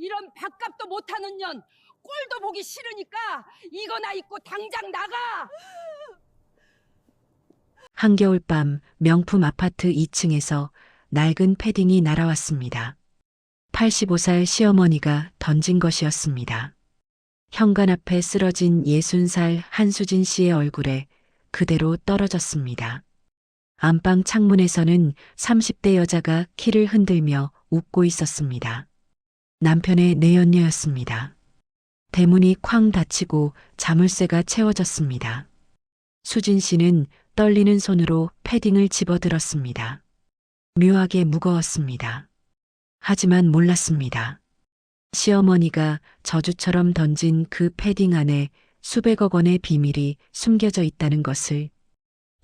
이런 밥값도 못하는 년 꼴도 보기 싫으니까 이거나 입고 당장 나가. 한겨울밤 명품 아파트 2층에서 낡은 패딩이 날아왔습니다. 85살 시어머니가 던진 것이었습니다. 현관 앞에 쓰러진 60살 한수진 씨의 얼굴에 그대로 떨어졌습니다. 안방 창문에서는 30대 여자가 키를 흔들며 웃고 있었습니다. 남편의 내연녀였습니다. 대문이 쾅 닫히고 자물쇠가 채워졌습니다. 수진 씨는 떨리는 손으로 패딩을 집어들었습니다. 묘하게 무거웠습니다. 하지만 몰랐습니다. 시어머니가 저주처럼 던진 그 패딩 안에 수백억 원의 비밀이 숨겨져 있다는 것을.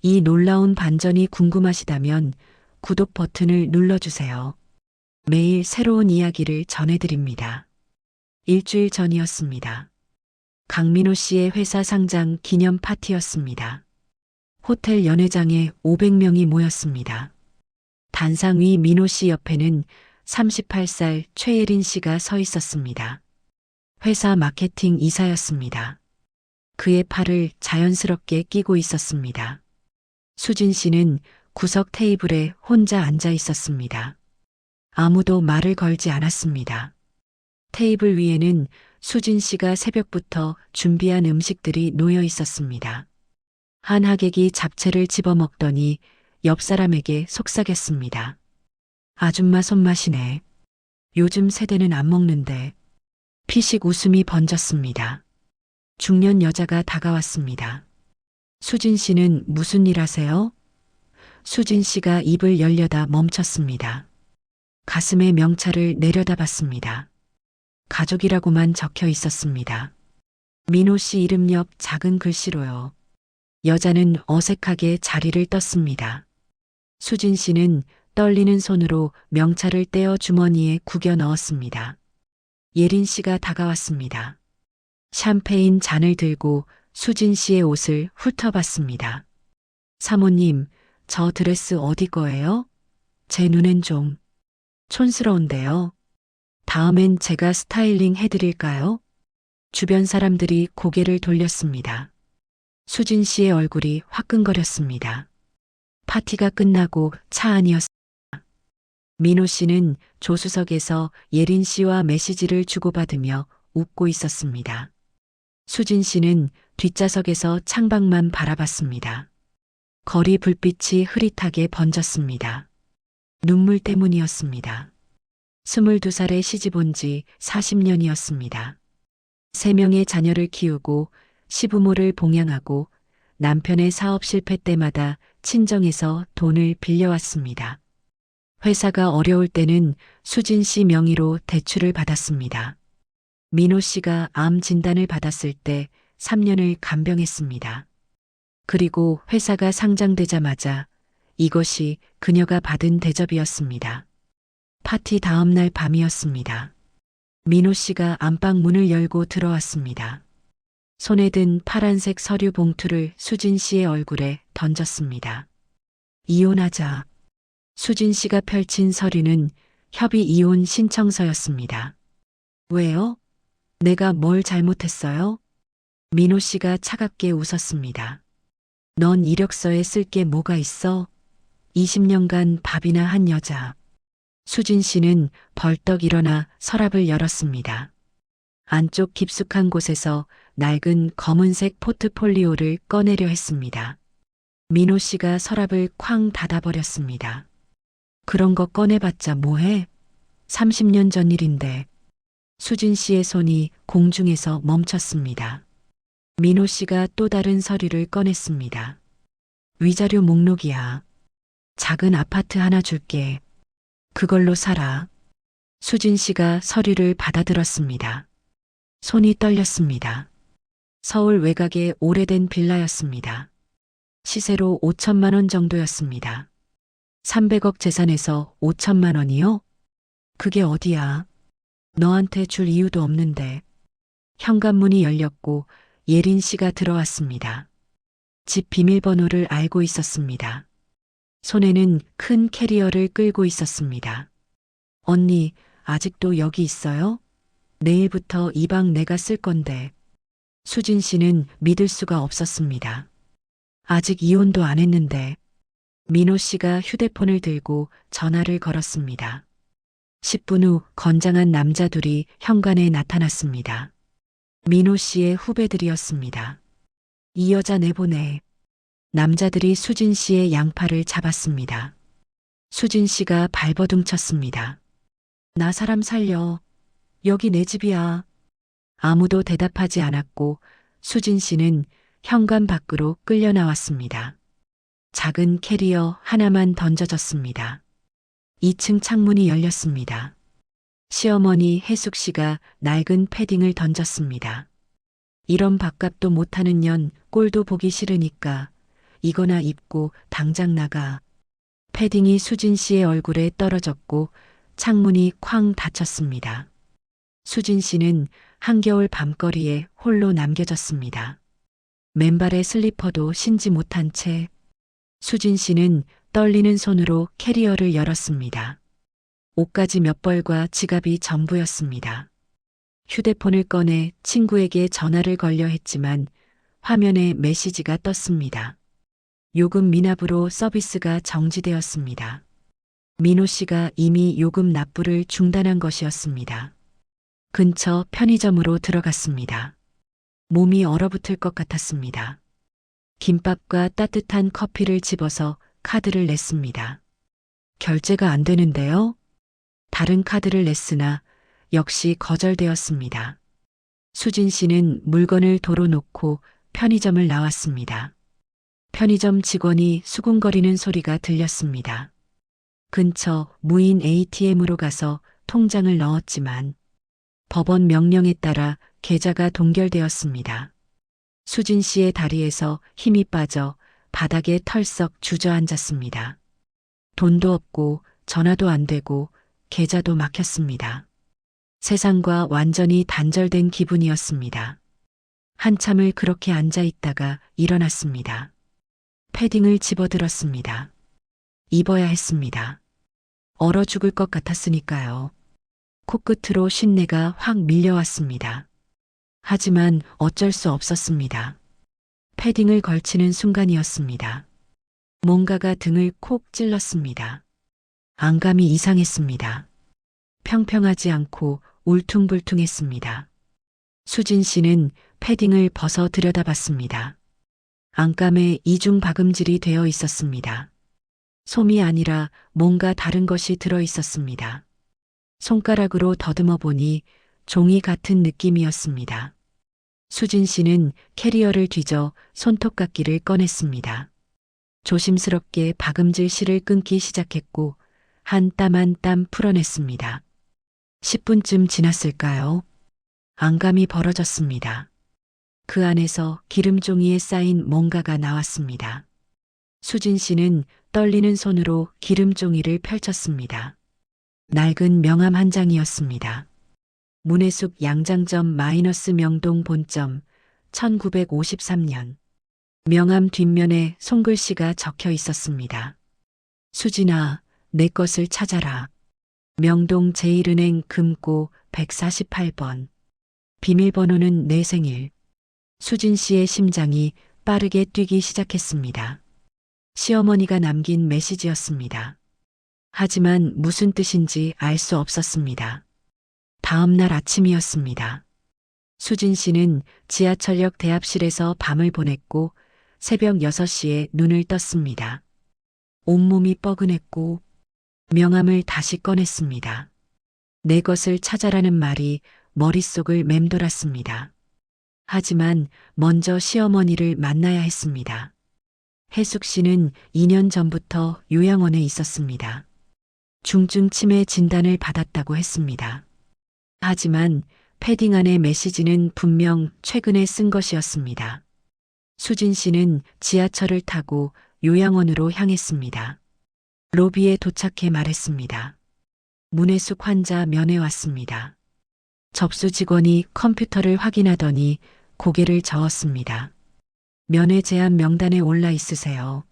이 놀라운 반전이 궁금하시다면 구독 버튼을 눌러주세요. 매일 새로운 이야기를 전해드립니다. 일주일 전이었습니다. 강민호 씨의 회사 상장 기념 파티였습니다. 호텔 연회장에 500명이 모였습니다. 단상 위 민호 씨 옆에는 38살 최예린 씨가 서 있었습니다. 회사 마케팅 이사였습니다. 그의 팔을 자연스럽게 끼고 있었습니다. 수진 씨는 구석 테이블에 혼자 앉아 있었습니다. 아무도 말을 걸지 않았습니다. 테이블 위에는 수진 씨가 새벽부터 준비한 음식들이 놓여 있었습니다. 한 하객이 잡채를 집어먹더니 옆 사람에게 속삭였습니다. 아줌마 손맛이네. 요즘 세대는 안 먹는데. 피식 웃음이 번졌습니다. 중년 여자가 다가왔습니다. 수진 씨는 무슨 일 하세요? 수진 씨가 입을 열려다 멈췄습니다. 가슴에 명찰을 내려다봤습니다. 가족이라고만 적혀 있었습니다. 민호 씨 이름 옆 작은 글씨로요. 여자는 어색하게 자리를 떴습니다. 수진 씨는 떨리는 손으로 명찰을 떼어 주머니에 구겨 넣었습니다. 예린 씨가 다가왔습니다. 샴페인 잔을 들고 수진 씨의 옷을 훑어봤습니다. 사모님, 저 드레스 어디 거예요? 제 눈엔 좀 촌스러운데요. 다음엔 제가 스타일링 해드릴까요? 주변 사람들이 고개를 돌렸습니다. 수진 씨의 얼굴이 화끈거렸습니다. 파티가 끝나고 차 안이었습니다. 민호 씨는 조수석에서 예린 씨와 메시지를 주고받으며 웃고 있었습니다. 수진 씨는 뒷좌석에서 창밖만 바라봤습니다. 거리 불빛이 흐릿하게 번졌습니다. 눈물 때문이었습니다. 22살에 시집 온 지 40년이었습니다. 3명의 자녀를 키우고 시부모를 봉양하고 남편의 사업 실패 때마다 친정에서 돈을 빌려왔습니다. 회사가 어려울 때는 수진 씨 명의로 대출을 받았습니다. 민호 씨가 암 진단을 받았을 때 3년을 간병했습니다. 그리고 회사가 상장되자마자 이것이 그녀가 받은 대접이었습니다. 파티 다음 날 밤이었습니다. 민호 씨가 안방 문을 열고 들어왔습니다. 손에 든 파란색 서류 봉투를 수진 씨의 얼굴에 던졌습니다. 이혼하자. 수진 씨가 펼친 서류는 협의 이혼 신청서였습니다. 왜요? 내가 뭘 잘못했어요? 민호 씨가 차갑게 웃었습니다. 넌 이력서에 쓸 게 뭐가 있어? 20년간 밥이나 한 여자. 수진 씨는 벌떡 일어나 서랍을 열었습니다. 안쪽 깊숙한 곳에서 낡은 검은색 포트폴리오를 꺼내려 했습니다. 민호 씨가 서랍을 쾅 닫아버렸습니다. 그런 거 꺼내봤자 뭐해? 30년 전 일인데. 수진 씨의 손이 공중에서 멈췄습니다. 민호 씨가 또 다른 서류를 꺼냈습니다. 위자료 목록이야. 작은 아파트 하나 줄게. 그걸로 살아. 수진 씨가 서류를 받아들었습니다. 손이 떨렸습니다. 서울 외곽의 오래된 빌라였습니다. 시세로 5천만 원 정도였습니다. 300억 재산에서 5천만 원이요? 그게 어디야? 너한테 줄 이유도 없는데. 현관문이 열렸고 예린 씨가 들어왔습니다. 집 비밀번호를 알고 있었습니다. 손에는 큰 캐리어를 끌고 있었습니다. 언니, 아직도 여기 있어요? 내일부터 이 방 내가 쓸 건데. 수진 씨는 믿을 수가 없었습니다. 아직 이혼도 안 했는데. 민호 씨가 휴대폰을 들고 전화를 걸었습니다. 10분 후 건장한 남자 둘이 현관에 나타났습니다. 민호 씨의 후배들이었습니다. 이 여자 내보내. 남자들이 수진 씨의 양팔을 잡았습니다. 수진 씨가 발버둥 쳤습니다. 나 사람 살려. 여기 내 집이야. 아무도 대답하지 않았고 수진 씨는 현관 밖으로 끌려 나왔습니다. 작은 캐리어 하나만 던져졌습니다. 2층 창문이 열렸습니다. 시어머니 혜숙 씨가 낡은 패딩을 던졌습니다. 이런 밥값도 못하는 년 꼴도 보기 싫으니까 이거나 입고 당장 나가. 패딩이 수진 씨의 얼굴에 떨어졌고 창문이 쾅 닫혔습니다. 수진 씨는 한겨울 밤거리에 홀로 남겨졌습니다. 맨발의 슬리퍼도 신지 못한 채 수진 씨는 떨리는 손으로 캐리어를 열었습니다. 옷가지 몇 벌과 지갑이 전부였습니다. 휴대폰을 꺼내 친구에게 전화를 걸려 했지만 화면에 메시지가 떴습니다. 요금 미납으로 서비스가 정지되었습니다. 민호 씨가 이미 요금 납부를 중단한 것이었습니다. 근처 편의점으로 들어갔습니다. 몸이 얼어붙을 것 같았습니다. 김밥과 따뜻한 커피를 집어서 카드를 냈습니다. 결제가 안 되는데요? 다른 카드를 냈으나 역시 거절되었습니다. 수진 씨는 물건을 도로 놓고 편의점을 나왔습니다. 편의점 직원이 수군거리는 소리가 들렸습니다. 근처 무인 ATM으로 가서 통장을 넣었지만 법원 명령에 따라 계좌가 동결되었습니다. 수진 씨의 다리에서 힘이 빠져 바닥에 털썩 주저앉았습니다. 돈도 없고 전화도 안 되고 계좌도 막혔습니다. 세상과 완전히 단절된 기분이었습니다. 한참을 그렇게 앉아 있다가 일어났습니다. 패딩을 집어들었습니다. 입어야 했습니다. 얼어 죽을 것 같았으니까요. 코끝으로 쉰내가 확 밀려왔습니다. 하지만 어쩔 수 없었습니다. 패딩을 걸치는 순간이었습니다. 뭔가가 등을 콕 찔렀습니다. 안감이 이상했습니다. 평평하지 않고 울퉁불퉁했습니다. 수진 씨는 패딩을 벗어 들여다봤습니다. 안감에 이중 박음질이 되어 있었습니다. 솜이 아니라 뭔가 다른 것이 들어 있었습니다. 손가락으로 더듬어 보니 종이 같은 느낌이었습니다. 수진 씨는 캐리어를 뒤져 손톱깎이를 꺼냈습니다. 조심스럽게 박음질 실을 끊기 시작했고 한 땀 한 땀 풀어냈습니다. 10분쯤 지났을까요? 안감이 벌어졌습니다. 그 안에서 기름종이에 쌓인 뭔가가 나왔습니다. 수진 씨는 떨리는 손으로 기름종이를 펼쳤습니다. 낡은 명함 한 장이었습니다. 문해숙 양장점 마이너스 명동 본점 1953년. 명함 뒷면에 손글씨가 적혀 있었습니다. 수진아, 내 것을 찾아라. 명동 제1은행 금고 148번. 비밀번호는 내 생일. 수진 씨의 심장이 빠르게 뛰기 시작했습니다. 시어머니가 남긴 메시지였습니다. 하지만 무슨 뜻인지 알 수 없었습니다. 다음 날 아침이었습니다. 수진 씨는 지하철역 대합실에서 밤을 보냈고 새벽 6시에 눈을 떴습니다. 온몸이 뻐근했고 명함을 다시 꺼냈습니다. 내 것을 찾아라는 말이 머릿속을 맴돌았습니다. 하지만 먼저 시어머니를 만나야 했습니다. 혜숙 씨는 2년 전부터 요양원에 있었습니다. 중증 치매 진단을 받았다고 했습니다. 하지만 패딩 안의 메시지는 분명 최근에 쓴 것이었습니다. 수진 씨는 지하철을 타고 요양원으로 향했습니다. 로비에 도착해 말했습니다. 문해숙 환자 면회 왔습니다. 접수 직원이 컴퓨터를 확인하더니 고개를 저었습니다. 면회 제한 명단에 올라 있으세요.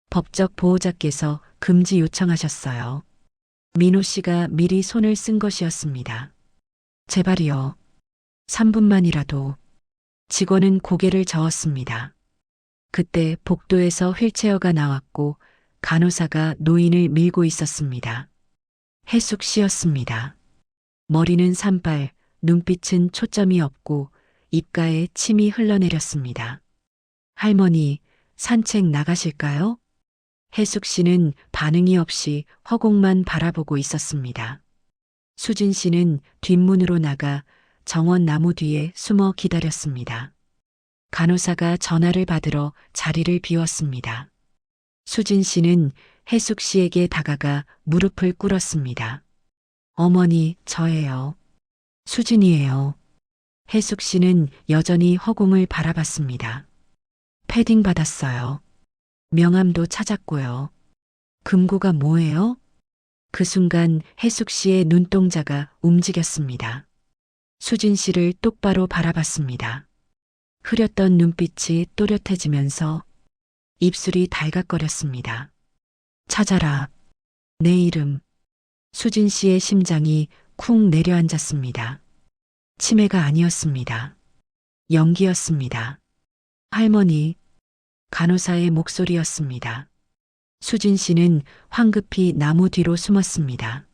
법적 보호자께서 금지 요청하셨어요. 민호 씨가 미리 손을 쓴 것이었습니다. 제발이요. 3분만이라도. 직원은 고개를 저었습니다. 그때 복도에서 휠체어가 나왔고 간호사가 노인을 밀고 있었습니다. 해숙 씨였습니다. 머리는 산발, 눈빛은 초점이 없고 입가에 침이 흘러내렸습니다. 할머니, 산책 나가실까요? 해숙 씨는 반응이 없이 허공만 바라보고 있었습니다. 수진 씨는 뒷문으로 나가 정원 나무 뒤에 숨어 기다렸습니다. 간호사가 전화를 받으러 자리를 비웠습니다. 수진 씨는 해숙 씨에게 다가가 무릎을 꿇었습니다. 어머니, 저예요. 수진이에요. 해숙 씨는 여전히 허공을 바라봤습니다. 패딩 받았어요. 명함도 찾았고요. 금고가 뭐예요? 그 순간 해숙 씨의 눈동자가 움직였습니다. 수진 씨를 똑바로 바라봤습니다. 흐렸던 눈빛이 또렷해지면서 입술이 달각거렸습니다. 찾아라. 내 이름. 수진 씨의 심장이 쿵 내려앉았습니다. 치매가 아니었습니다. 연기였습니다. 할머니. 간호사의 목소리였습니다. 수진 씨는 황급히 나무 뒤로 숨었습니다.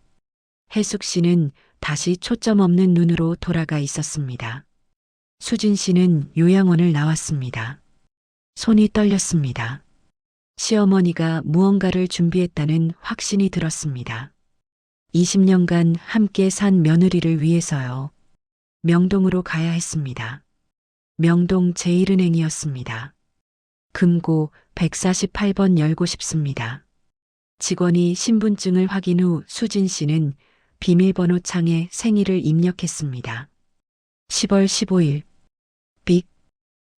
해숙 씨는 다시 초점 없는 눈으로 돌아가 있었습니다. 수진 씨는 요양원을 나왔습니다. 손이 떨렸습니다. 시어머니가 무언가를 준비했다는 확신이 들었습니다. 20년간 함께 산 며느리를 위해서요. 명동으로 가야 했습니다. 명동 제1은행이었습니다. 금고 148번 열고 싶습니다. 직원이 신분증을 확인 후 수진 씨는 비밀번호 창에 생일을 입력했습니다. 10월 15일. 삑.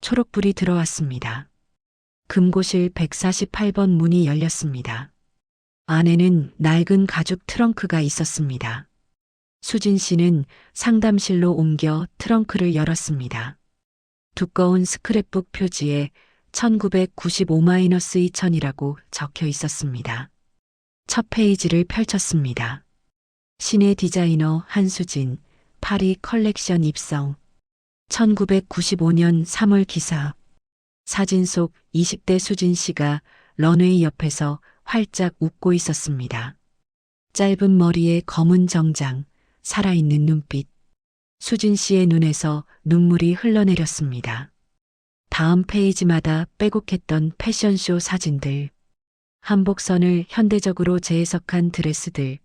초록불이 들어왔습니다. 금고실 148번 문이 열렸습니다. 안에는 낡은 가죽 트렁크가 있었습니다. 수진 씨는 상담실로 옮겨 트렁크를 열었습니다. 두꺼운 스크랩북 표지에 1995-2000이라고 적혀 있었습니다. 첫 페이지를 펼쳤습니다. 신의 디자이너 한수진, 파리 컬렉션 입성. 1995년 3월 기사. 사진 속 20대 수진 씨가 런웨이 옆에서 활짝 웃고 있었습니다. 짧은 머리에 검은 정장, 살아있는 눈빛. 수진 씨의 눈에서 눈물이 흘러내렸습니다. 다음 페이지마다 빼곡했던 패션쇼 사진들. 한복선을 현대적으로 재해석한 드레스들,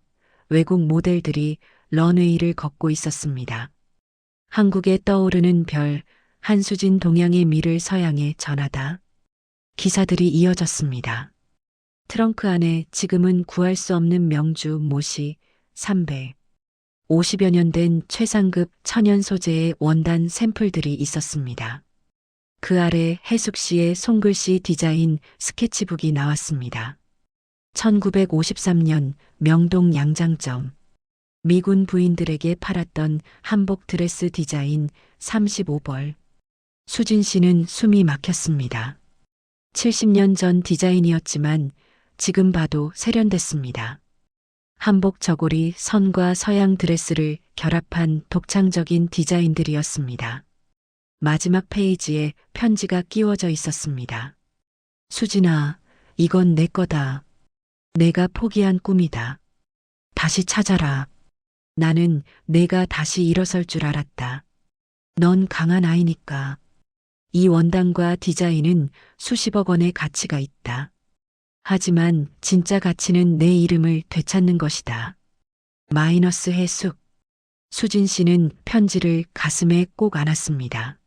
외국 모델들이 런웨이를 걷고 있었습니다. 한국에 떠오르는 별, 한수진 동양의 미를 서양에 전하다. 기사들이 이어졌습니다. 트렁크 안에 지금은 구할 수 없는 명주, 모시, 삼배. 50여 년 된 최상급 천연 소재의 원단 샘플들이 있었습니다. 그 아래 해숙 씨의 손글씨 디자인 스케치북이 나왔습니다. 1953년 명동 양장점. 미군 부인들에게 팔았던 한복 드레스 디자인 35벌. 수진 씨는 숨이 막혔습니다. 70년 전 디자인이었지만 지금 봐도 세련됐습니다. 한복 저고리 선과 서양 드레스를 결합한 독창적인 디자인들이었습니다. 마지막 페이지에 편지가 끼워져 있었습니다. 수진아, 이건 내 거다. 내가 포기한 꿈이다. 다시 찾아라. 나는 내가 다시 일어설 줄 알았다. 넌 강한 아이니까. 이 원단과 디자인은 수십억 원의 가치가 있다. 하지만 진짜 가치는 내 이름을 되찾는 것이다. 마이너스 해숙. 수진 씨는 편지를 가슴에 꼭 안았습니다.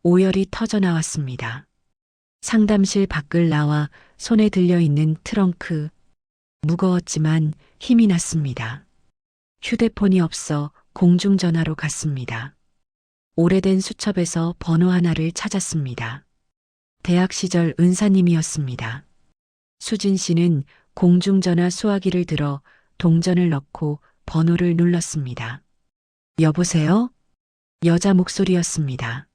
오열이 터져 나왔습니다. 상담실 밖을 나와 손에 들려있는 트렁크. 무거웠지만 힘이 났습니다. 휴대폰이 없어 공중전화로 갔습니다. 오래된 수첩에서 번호 하나를 찾았습니다. 대학 시절 은사님이었습니다. 수진 씨는 공중전화 수화기를 들어 동전을 넣고 번호를 눌렀습니다. 여보세요? 여자 목소리였습니다.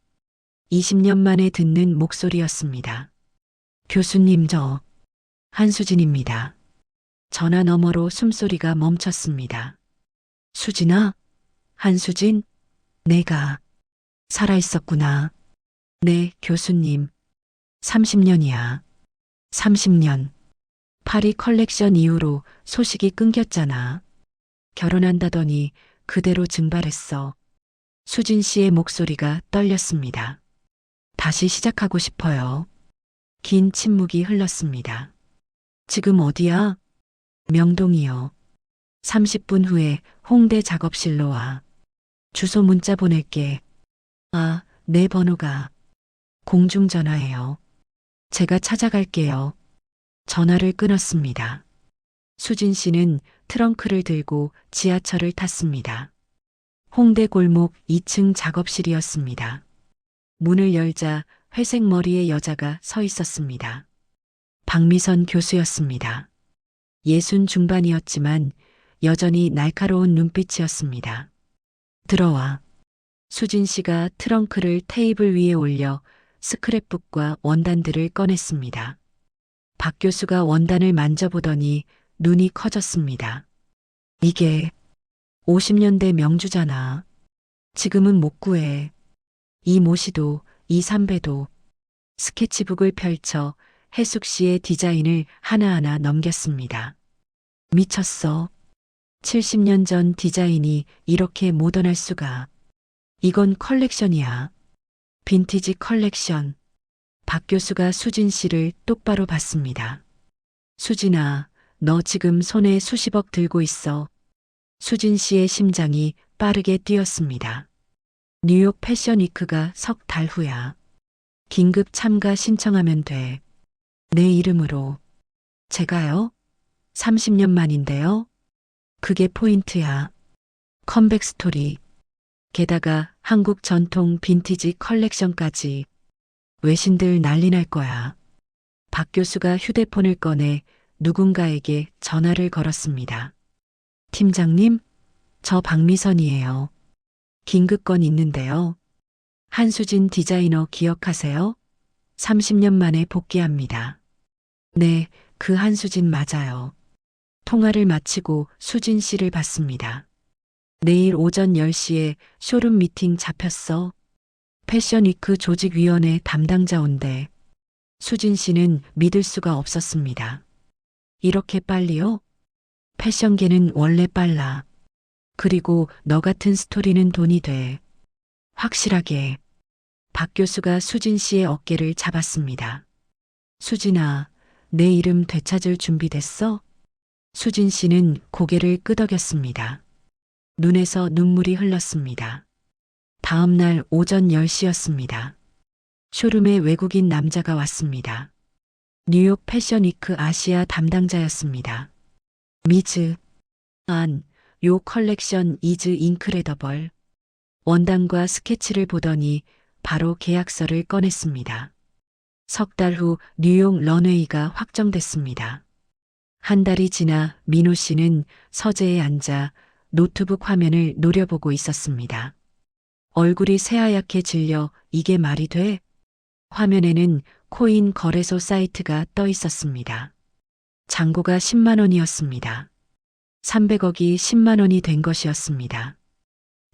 20년 만에 듣는 목소리였습니다. 교수님, 한수진입니다. 전화 너머로 숨소리가 멈췄습니다. 수진아? 한수진? 내가 살아있었구나. 네, 교수님. 30년이야. 30년. 파리 컬렉션 이후로 소식이 끊겼잖아. 결혼한다더니 그대로 증발했어. 수진 씨의 목소리가 떨렸습니다. 다시 시작하고 싶어요. 긴 침묵이 흘렀습니다. 지금 어디야? 명동이요. 30분 후에 홍대 작업실로 와. 주소 문자 보낼게. 아, 내 번호가 공중전화예요. 제가 찾아갈게요. 전화를 끊었습니다. 수진 씨는 트렁크를 들고 지하철을 탔습니다. 홍대 골목 2층 작업실이었습니다. 문을 열자 회색 머리의 여자가 서 있었습니다. 박미선 교수였습니다. 60 중반이었지만 여전히 날카로운 눈빛이었습니다. 들어와. 수진 씨가 트렁크를 테이블 위에 올려 스크랩북과 원단들을 꺼냈습니다. 박 교수가 원단을 만져보더니 눈이 커졌습니다. 이게 50년대 명주잖아. 지금은 못 구해. 이 모시도, 이 삼배도. 스케치북을 펼쳐 해숙 씨의 디자인을 하나하나 넘겼습니다. 미쳤어. 70년 전 디자인이 이렇게 모던할 수가. 이건 컬렉션이야. 빈티지 컬렉션. 박 교수가 수진 씨를 똑바로 봤습니다. 수진아, 너 지금 손에 수십억 들고 있어. 수진 씨의 심장이 빠르게 뛰었습니다. 뉴욕 패션 위크가 석 달 후야. 긴급 참가 신청하면 돼. 내 이름으로. 제가요? 30년 만인데요? 그게 포인트야. 컴백 스토리. 게다가 한국 전통 빈티지 컬렉션까지. 외신들 난리 날 거야. 박 교수가 휴대폰을 꺼내 누군가에게 전화를 걸었습니다. 팀장님, 저 박미선이에요. 긴급 건 있는데요. 한수진 디자이너 기억하세요? 30년 만에 복귀합니다. 네, 그 한수진 맞아요. 통화를 마치고 수진 씨를 봤습니다. 내일 오전 10시에 쇼룸 미팅 잡혔어. 패션위크 조직위원회 담당자 온대. 수진 씨는 믿을 수가 없었습니다. 이렇게 빨리요? 패션계는 원래 빨라. 그리고 너 같은 스토리는 돈이 돼. 확실하게. 박 교수가 수진 씨의 어깨를 잡았습니다. 수진아, 내 이름 되찾을 준비 됐어? 수진 씨는 고개를 끄덕였습니다. 눈에서 눈물이 흘렀습니다. 다음 날 오전 10시였습니다. 쇼룸에 외국인 남자가 왔습니다. 뉴욕 패션위크 아시아 담당자였습니다. 미즈, 안, 요 컬렉션 이즈 인크레더벌. 원단과 스케치를 보더니 바로 계약서를 꺼냈습니다. 석 달 후 뉴욕 런웨이가 확정됐습니다. 한 달이 지나 민호 씨는 서재에 앉아 노트북 화면을 노려보고 있었습니다. 얼굴이 새하얗게 질려 이게 말이 돼? 화면에는 코인 거래소 사이트가 떠 있었습니다. 잔고가 10만 원이었습니다. 300억이 10만 원이 된 것이었습니다.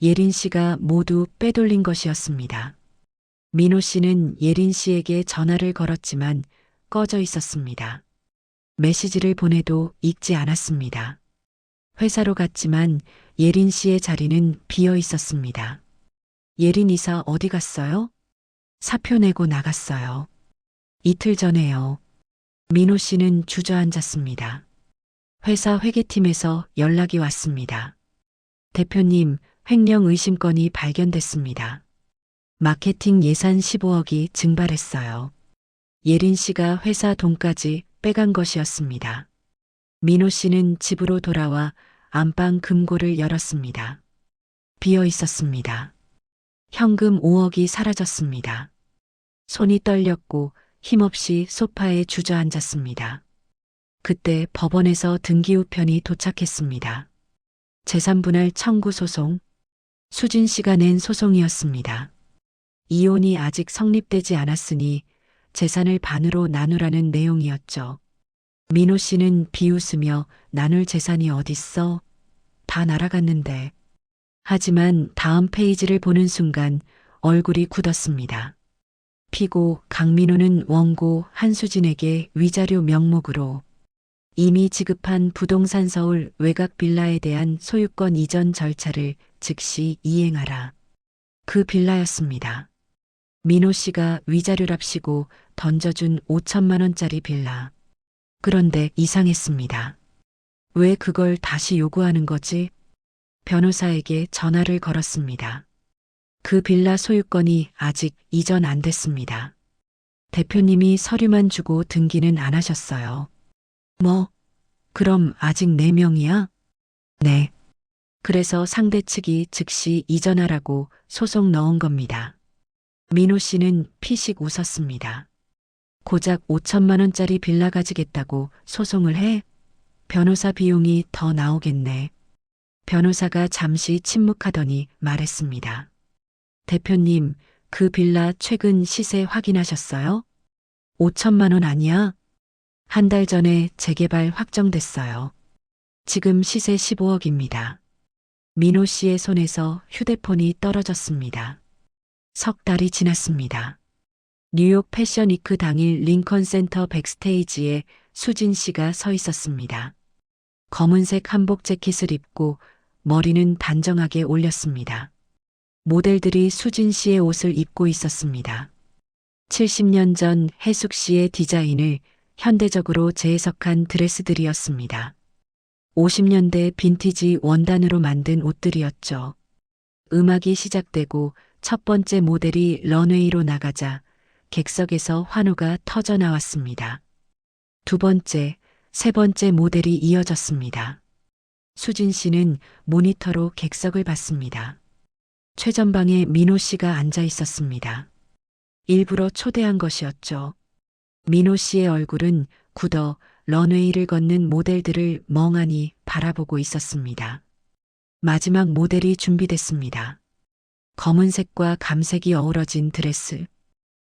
예린 씨가 모두 빼돌린 것이었습니다. 민호 씨는 예린 씨에게 전화를 걸었지만 꺼져 있었습니다. 메시지를 보내도 읽지 않았습니다. 회사로 갔지만 예린 씨의 자리는 비어 있었습니다. 예린 이사 어디 갔어요? 사표 내고 나갔어요. 이틀 전에요. 민호 씨는 주저앉았습니다. 회사 회계팀에서 연락이 왔습니다. 대표님, 횡령 의심건이 발견됐습니다. 마케팅 예산 15억이 증발했어요. 예린 씨가 회사 돈까지 빼간 것이었습니다. 민호 씨는 집으로 돌아와 안방 금고를 열었습니다. 비어 있었습니다. 현금 5억이 사라졌습니다. 손이 떨렸고 힘없이 소파에 주저앉았습니다. 그때 법원에서 등기우편이 도착했습니다. 재산분할 청구 소송. 수진 씨가 낸 소송이었습니다. 이혼이 아직 성립되지 않았으니 재산을 반으로 나누라는 내용이었죠. 민호 씨는 비웃으며 나눌 재산이 어딨어? 다 날아갔는데. 하지만 다음 페이지를 보는 순간 얼굴이 굳었습니다. 피고 강민호는 원고 한수진에게 위자료 명목으로 이미 지급한 부동산 서울 외곽 빌라에 대한 소유권 이전 절차를 즉시 이행하라. 그 빌라였습니다. 민호 씨가 위자료랍시고 던져준 5천만 원짜리 빌라. 그런데 이상했습니다. 왜 그걸 다시 요구하는 거지? 변호사에게 전화를 걸었습니다. 그 빌라 소유권이 아직 이전 안 됐습니다. 대표님이 서류만 주고 등기는 안 하셨어요. 뭐? 그럼 아직 4명이야? 네. 그래서 상대 측이 즉시 이전하라고 소송 넣은 겁니다. 민호 씨는 피식 웃었습니다. 고작 5천만 원짜리 빌라 가지겠다고 소송을 해? 변호사 비용이 더 나오겠네. 변호사가 잠시 침묵하더니 말했습니다. 대표님, 그 빌라 최근 시세 확인하셨어요? 5천만 원 아니야? 한 달 전에 재개발 확정됐어요. 지금 시세 15억입니다. 민호 씨의 손에서 휴대폰이 떨어졌습니다. 석 달이 지났습니다. 뉴욕 패션 위크 당일 링컨 센터 백스테이지에 수진 씨가 서 있었습니다. 검은색 한복 재킷을 입고 머리는 단정하게 올렸습니다. 모델들이 수진 씨의 옷을 입고 있었습니다. 70년 전 해숙 씨의 디자인을 현대적으로 재해석한 드레스들이었습니다. 50년대 빈티지 원단으로 만든 옷들이었죠. 음악이 시작되고 첫 번째 모델이 런웨이로 나가자 객석에서 환호가 터져 나왔습니다. 두 번째, 세 번째 모델이 이어졌습니다. 수진 씨는 모니터로 객석을 봤습니다. 최전방에 민호 씨가 앉아 있었습니다. 일부러 초대한 것이었죠. 민호 씨의 얼굴은 굳어 런웨이를 걷는 모델들을 멍하니 바라보고 있었습니다. 마지막 모델이 준비됐습니다. 검은색과 감색이 어우러진 드레스.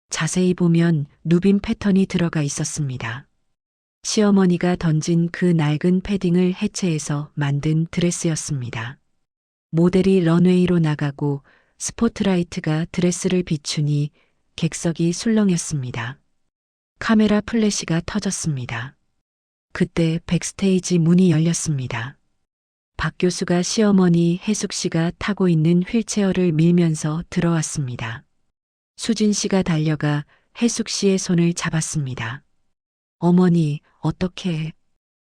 자세히 보면 누빔 패턴이 들어가 있었습니다. 시어머니가 던진 그 낡은 패딩을 해체해서 만든 드레스였습니다. 모델이 런웨이로 나가고 스포트라이트가 드레스를 비추니 객석이 술렁였습니다. 카메라 플래시가 터졌습니다. 그때 백스테이지 문이 열렸습니다. 박 교수가 시어머니 해숙 씨가 타고 있는 휠체어를 밀면서 들어왔습니다. 수진 씨가 달려가 해숙 씨의 손을 잡았습니다. 어머니, 어떻게?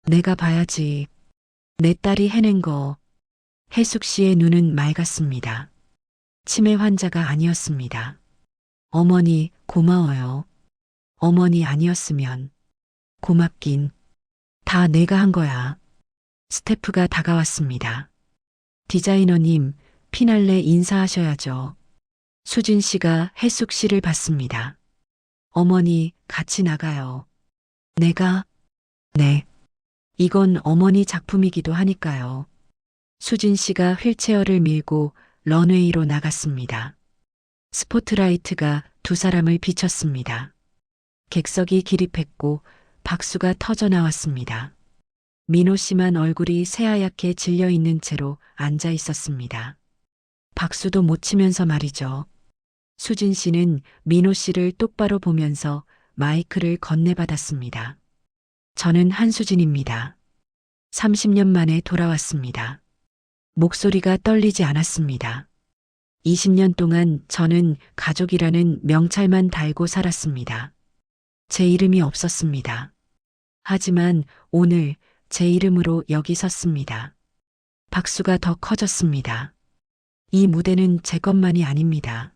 내가 봐야지. 내 딸이 해낸 거. 해숙 씨의 눈은 맑았습니다. 치매 환자가 아니었습니다. 어머니, 고마워요. 어머니 아니었으면. 고맙긴. 다 내가 한 거야. 스태프가 다가왔습니다. 디자이너님, 피날레 인사하셔야죠. 수진 씨가 해숙 씨를 봤습니다. 어머니, 같이 나가요. 내가? 네. 이건 어머니 작품이기도 하니까요. 수진 씨가 휠체어를 밀고 런웨이로 나갔습니다. 스포트라이트가 두 사람을 비췄습니다. 객석이 기립했고 박수가 터져 나왔습니다. 민호 씨만 얼굴이 새하얗게 질려 있는 채로 앉아 있었습니다. 박수도 못 치면서 말이죠. 수진 씨는 민호 씨를 똑바로 보면서 마이크를 건네받았습니다. 저는 한수진입니다. 30년 만에 돌아왔습니다. 목소리가 떨리지 않았습니다. 20년 동안 저는 가족이라는 명찰만 달고 살았습니다. 제 이름이 없었습니다. 하지만 오늘 제 이름으로 여기 섰습니다. 박수가 더 커졌습니다. 이 무대는 제 것만이 아닙니다.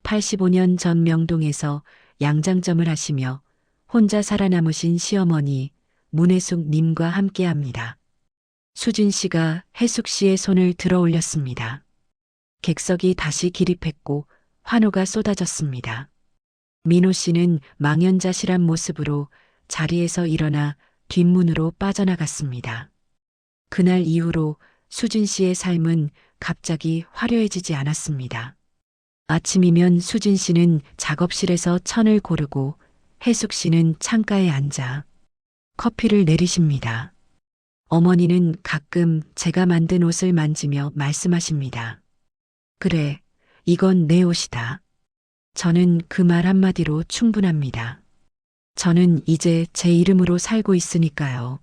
85년 전 명동에서 양장점을 하시며 혼자 살아남으신 시어머니 문혜숙 님과 함께합니다. 수진 씨가 해숙 씨의 손을 들어 올렸습니다. 객석이 다시 기립했고 환호가 쏟아졌습니다. 민호 씨는 망연자실한 모습으로 자리에서 일어나 뒷문으로 빠져나갔습니다. 그날 이후로 수진 씨의 삶은 갑자기 화려해지지 않았습니다. 아침이면 수진 씨는 작업실에서 천을 고르고 해숙 씨는 창가에 앉아 커피를 내리십니다. 어머니는 가끔 제가 만든 옷을 만지며 말씀하십니다. 그래, 이건 내 옷이다. 저는 그 말 한마디로 충분합니다. 저는 이제 제 이름으로 살고 있으니까요.